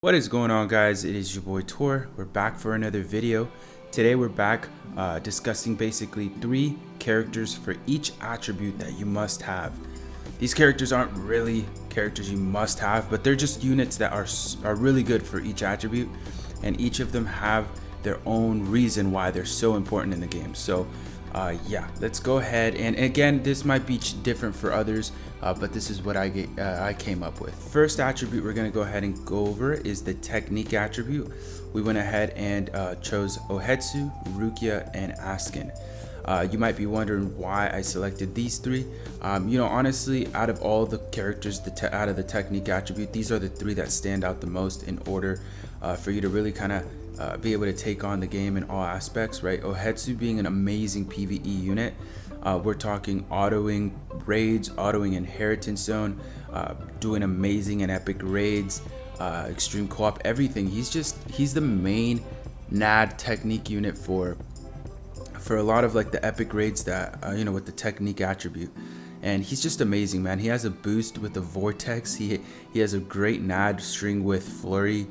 What is going on, guys? It is your boy Tor. We're back for another video. Today we're back discussing basically 3 characters for each attribute that you must have. These characters aren't really characters you must have, but they're just units that are really good for each attribute, and each of them have their own reason why they're so important in the game. So yeah, let's go ahead, and again, this might be different for others, but this is what I came up with. First attribute we're gonna go ahead and go over is the technique attribute. We went ahead and chose Ohetsu, Rukia, and Askin. You might be wondering why I selected these 3. Honestly, out of all the characters out of the technique attribute, these are the 3 that stand out the most in order for you to really kind of be able to take on the game in all aspects, right? Ohetsu being an amazing PvE unit. We're talking autoing raids, autoing inheritance zone, doing amazing and epic raids, extreme co-op, everything. He's the main NAD technique unit for a lot of like the epic raids that with the technique attribute. And he's just amazing, man. He has a boost with the vortex. He has a great NAD string with flurry.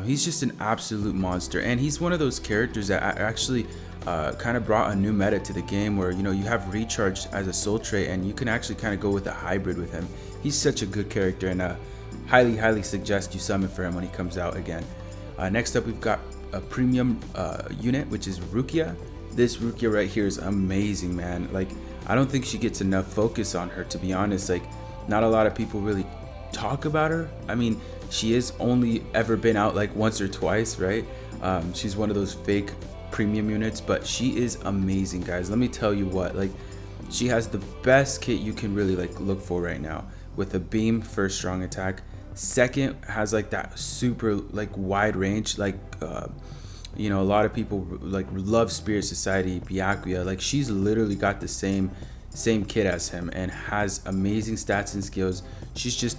He's just an absolute monster, and he's one of those characters that actually kind of brought a new meta to the game, where you have recharge as a soul trait, and you can actually kind of go with a hybrid with him. He's such a good character, and highly suggest you summon for him when he comes out again. Next up, we've got a premium unit, which is Rukia. This Rukia right here is amazing, man. Like, I don't think she gets enough focus on her, to be honest. Like, not a lot of people really talk about her. I mean, she is only ever been out like once or twice, right? She's one of those fake premium units, but she is amazing, guys. Let me tell you what, like, she has the best kit you can really like look for right now, with a beam for strong attack. Second, has like that super like wide range, like a lot of people like love Spirit Society Byakuya. Like, she's literally got the same kit as him and has amazing stats and skills. She's just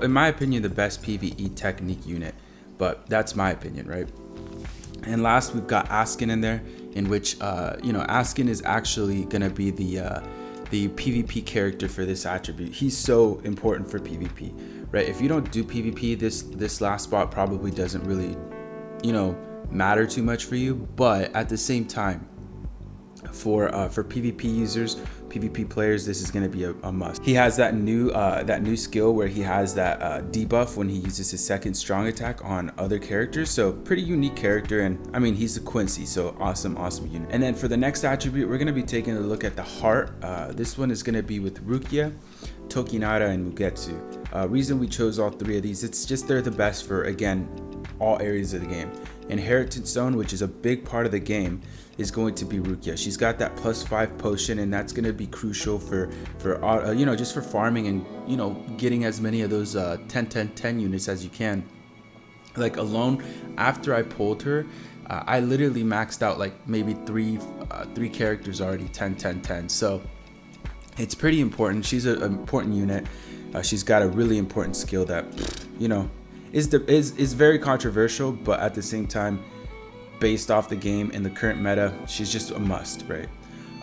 in my opinion, the best PvE technique unit, but that's my opinion, right? And last, we've got Askin in there, in which Askin is actually gonna be the PvP character for this attribute. He's so important for PvP, right? If you don't do PvP, this last spot probably doesn't really matter too much for you, but at the same time, for PvP users, PvP players, this is going to be a must. He has that new skill where he has that debuff when he uses his second strong attack on other characters. So pretty unique character, and I mean, he's a Quincy, so awesome unit. And then for the next attribute, we're going to be taking a look at the heart. This one is going to be with Rukia, Tokinara, and Mugetsu. Reason we chose all 3 of these, it's just they're the best for, again, all areas of the game. Inheritance zone, which is a big part of the game, is going to be Rukia. She's got that +5 potion, and that's going to be crucial for just for farming and getting as many of those 10 units as you can. Like, alone, after I pulled her, I literally maxed out like maybe three characters already 10. So it's pretty important. She's an important unit. She's got a really important skill that is very controversial, but at the same time, based off the game and the current meta, she's just a must, right?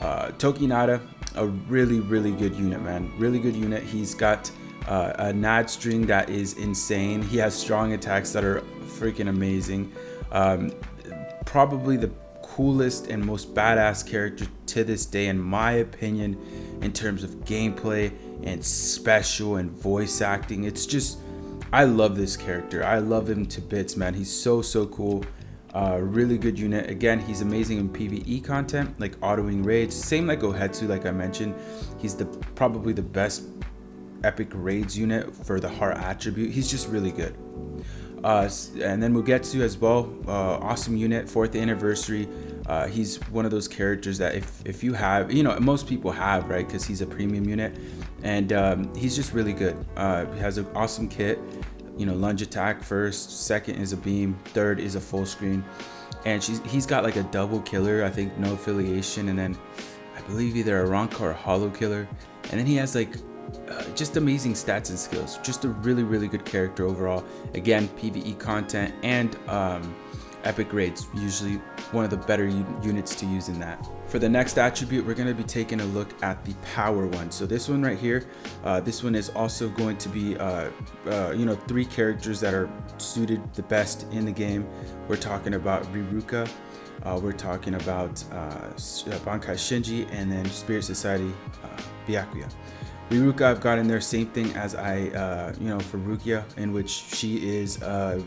Tokinara, a really good unit, man. Really good unit. He's got a NAD string that is insane. He has strong attacks that are freaking amazing. Probably the coolest and most badass character to this day, in my opinion, in terms of gameplay and special and voice acting. It's just, I love this character. I love him to bits, man. He's so cool. Really good unit. Again, he's amazing in PvE content, like autoing raids. Same like Ohetsu, like I mentioned. He's probably the best epic raids unit for the heart attribute. He's just really good. And then Mugetsu as well. Awesome unit. 4th anniversary. He's one of those characters that if you have, most people have, right? Because he's a premium unit, and he's just really good. He has an awesome kit. Lunge attack first, second is a beam, third is a full screen, and he's got like a double killer, I think, no affiliation, and then I believe either a Ranka or a hollow killer, and then he has like just amazing stats and skills. Just a really good character overall. Again, PvE content and Epic Raids, usually one of the better units to use in that. For the next attribute, we're going to be taking a look at the power one. So this one right here, this one is also going to be, 3 characters that are suited the best in the game. We're talking about Riruka, we're talking about Bankai Shinji, and then Spirit Society Byakuya. Riruka I've got in there, same thing as for Rukia, in which she is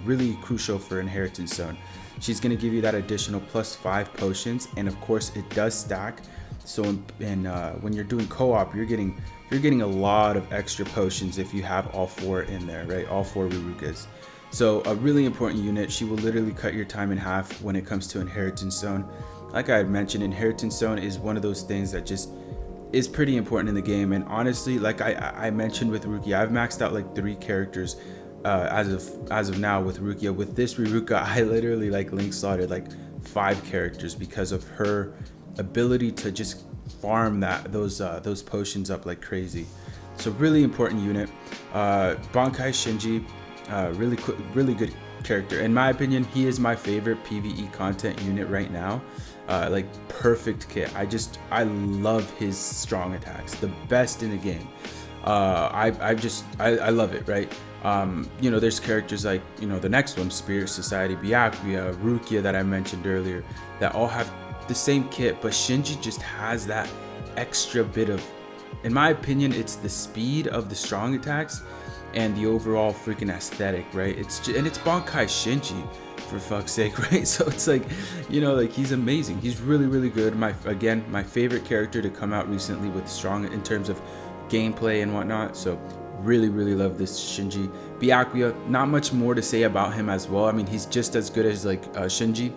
really crucial for Inheritance Zone. She's going to give you that additional +5 potions, and of course it does stack. So when you're doing co-op, you're getting a lot of extra potions if you have all 4 in there, right? All 4 Rirukas. So a really important unit. She will literally cut your time in half when it comes to Inheritance Zone. Like I had mentioned, Inheritance Zone is one of those things that just is pretty important in the game. And honestly, like I mentioned with Rukia, I've maxed out like 3 characters as of now with Rukia. With this Riruka, I literally like link slotted like 5 characters because of her ability to just farm those potions up like crazy. So really important unit. Bankai Shinji, really good character. In my opinion, he is my favorite PvE content unit right now. Like perfect kit. I love his strong attacks, the best in the game. I love it, right? There's characters like, the next one, Spirit Society Byakuya, Rukia that I mentioned earlier, that all have the same kit, but Shinji just has that extra bit of, in my opinion, it's the speed of the strong attacks and the overall freaking aesthetic, right? It's Bankai Shinji, for fuck's sake, right? So it's like, he's amazing. He's really good. My favorite character to come out recently with strong in terms of gameplay and whatnot. So really love this Shinji. Byakuya, not much more to say about him as well. I mean, he's just as good as Shinji.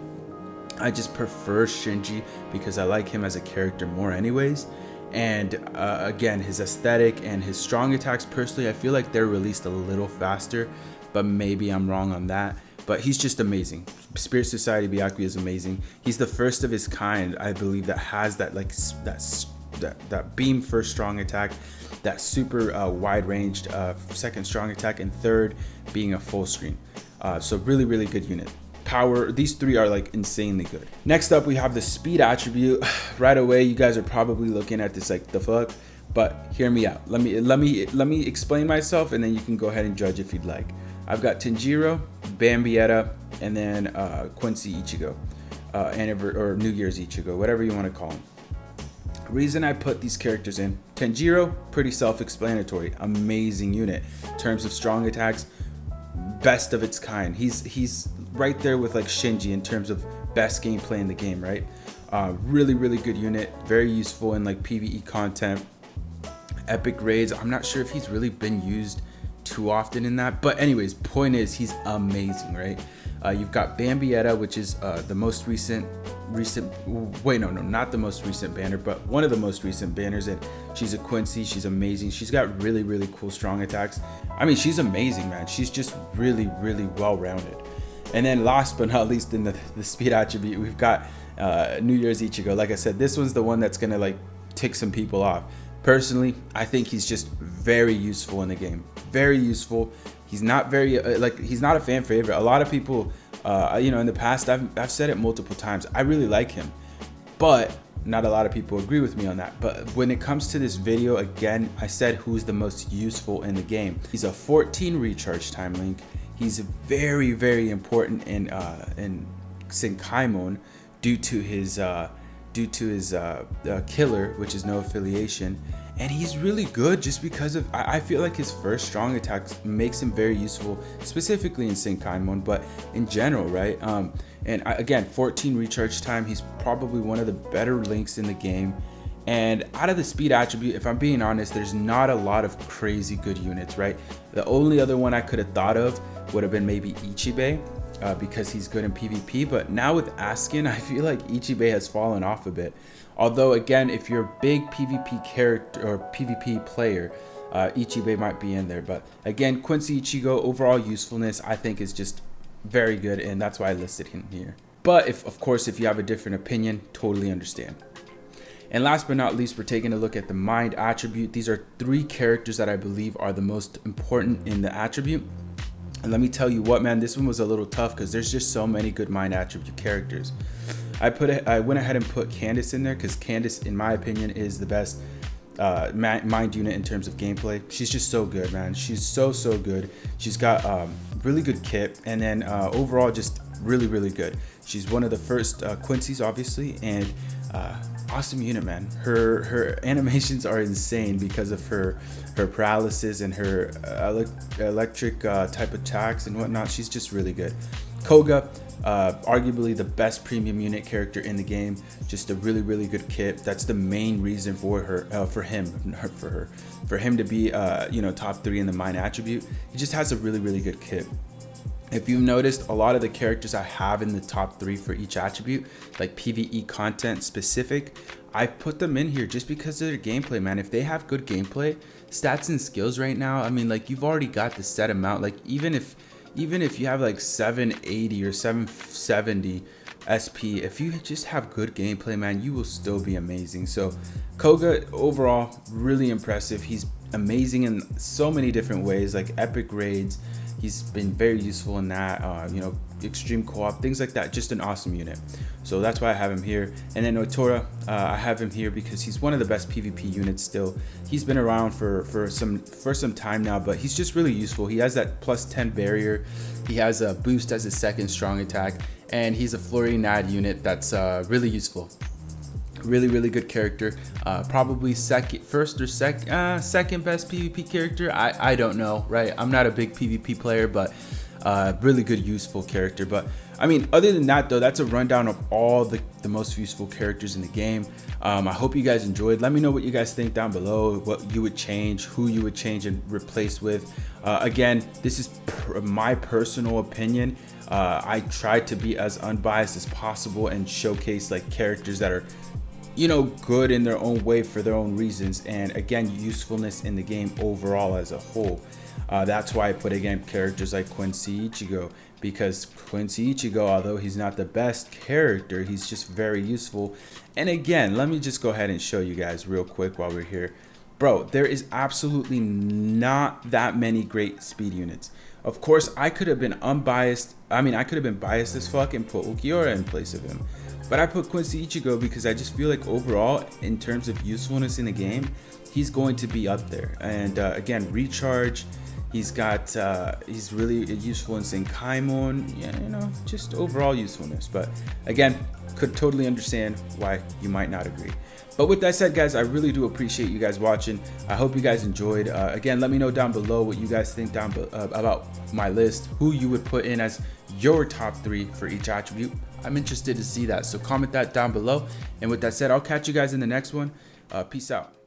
I just prefer Shinji because I like him as a character more anyways. And again, his aesthetic and his strong attacks, personally, I feel like they're released a little faster, but maybe I'm wrong on that. But he's just amazing. Spirit Society Byakuya is amazing. He's the first of his kind, I believe, that has that that beam first strong attack, that super wide ranged second strong attack, and third being a full screen. So really good unit. Power, these 3 are like insanely good. Next up, we have the speed attribute. Right away, you guys are probably looking at this like, the fuck, but hear me out. Let me explain myself, and then you can go ahead and judge if you'd like. I've got Tanjiro, Bambietta, and then Quincy Ichigo, or New Year's Ichigo, whatever you want to call him. Reason I put these characters in: Tanjiro, pretty self-explanatory, amazing unit in terms of strong attacks, best of its kind. He's right there with like Shinji in terms of best gameplay in the game, right? Really good unit, very useful in like PvE content. Epic Raids, I'm not sure if he's really been used too often in that, but anyways, point is, he's amazing, right? You've got Bambietta, which is the most recent not the most recent banner, but one of the most recent banners, and she's a Quincy. She's amazing. She's got really cool strong attacks. I mean, she's amazing, man. She's just really well rounded. And then last but not least, in the speed attribute, we've got New Year's Ichigo. Like I said, this one's the one that's gonna like tick some people off. Personally, I think he's just very useful in the game. Very useful. He's not very he's not a fan favorite. A lot of people, in the past, I've said it multiple times. I really like him, but not a lot of people agree with me on that. But when it comes to this video, again, I said who's the most useful in the game. He's a 14 recharge time link. He's very important in Senkaimon due to his killer, which is no affiliation. And he's really good just because of, I feel like his first strong attacks makes him very useful, specifically in Senkaimon, but in general, right? Again, 14 recharge time. He's probably one of the better links in the game. And out of the speed attribute, if I'm being honest, there's not a lot of crazy good units, right? The only other one I could have thought of would have been maybe Ichibei, because he's good in PvP. But now with Askin, I feel like Ichibei has fallen off a bit. Although again, if you're a big PvP character or PvP player, Ichibei might be in there. But again, Quincy Ichigo, overall usefulness, I think is just very good, and that's why I listed him here. But of course, if you have a different opinion, totally understand. And last but not least, we're taking a look at the mind attribute. These are 3 characters that I believe are the most important in the attribute. And let me tell you what, man, this one was a little tough because there's just so many good mind attribute characters. I went ahead and put Candace in there because Candace, in my opinion, is the best mind unit in terms of gameplay. She's just so good, man. She's so good. She's got really good kit, and then overall just really good. She's one of the first Quincy's, obviously, and awesome unit, man. Her animations are insane because of her paralysis and her electric type attacks and whatnot. She's just really good. Koga, arguably the best premium unit character in the game. Just a really good kit. That's the main reason for him to be top 3 in the mind attribute. He just has a really good kit. If you've noticed, a lot of the characters I have in the top 3 for each attribute, like PvE content specific, I put them in here just because of their gameplay, man. If they have good gameplay, stats and skills right now, I mean, like, you've already got the set amount. Like, even if you have like 780 or 770 SP, if you just have good gameplay, man, you will still be amazing. So Koga overall really impressive. He's amazing in so many different ways, like epic raids. He's been very useful in that, extreme co-op, things like that. Just an awesome unit. So that's why I have him here. And then Otora, I have him here because he's one of the best PvP units still. He's been around for some time now, but he's just really useful. He has that +10 barrier. He has a boost as his second strong attack, and he's a flurry nad unit that's really useful. Really good character. Probably second best PvP character. I don't know, right? I'm not a big PvP player, but really good useful character. But I mean, other than that though, that's a rundown of all the most useful characters in the game. I hope you guys enjoyed. Let me know what you guys think down below, what you would change, who you would change and replace with. Again, this is my personal opinion. I tried to be as unbiased as possible and showcase like characters that are good in their own way for their own reasons, and again, usefulness in the game overall as a whole. That's why I put again characters like Quincy Ichigo, because Quincy Ichigo, although he's not the best character, he's just very useful. And again, let me just go ahead and show you guys real quick while we're here. Bro, there is absolutely not that many great speed units. Of course, I could have been unbiased. I mean, I could have been biased as fuck and put Ukiura in place of him. But I put Quincy Ichigo because I just feel like overall, in terms of usefulness in the game, he's going to be up there. And again, recharge, he's really useful in Senkaimon, just overall usefulness. But again, could totally understand why you might not agree. But with that said, guys, I really do appreciate you guys watching. I hope you guys enjoyed. Again, let me know down below what you guys think about my list, who you would put in as your top 3 for each attribute. I'm interested to see that, so comment that down below. And with that said, I'll catch you guys in the next one. Peace out.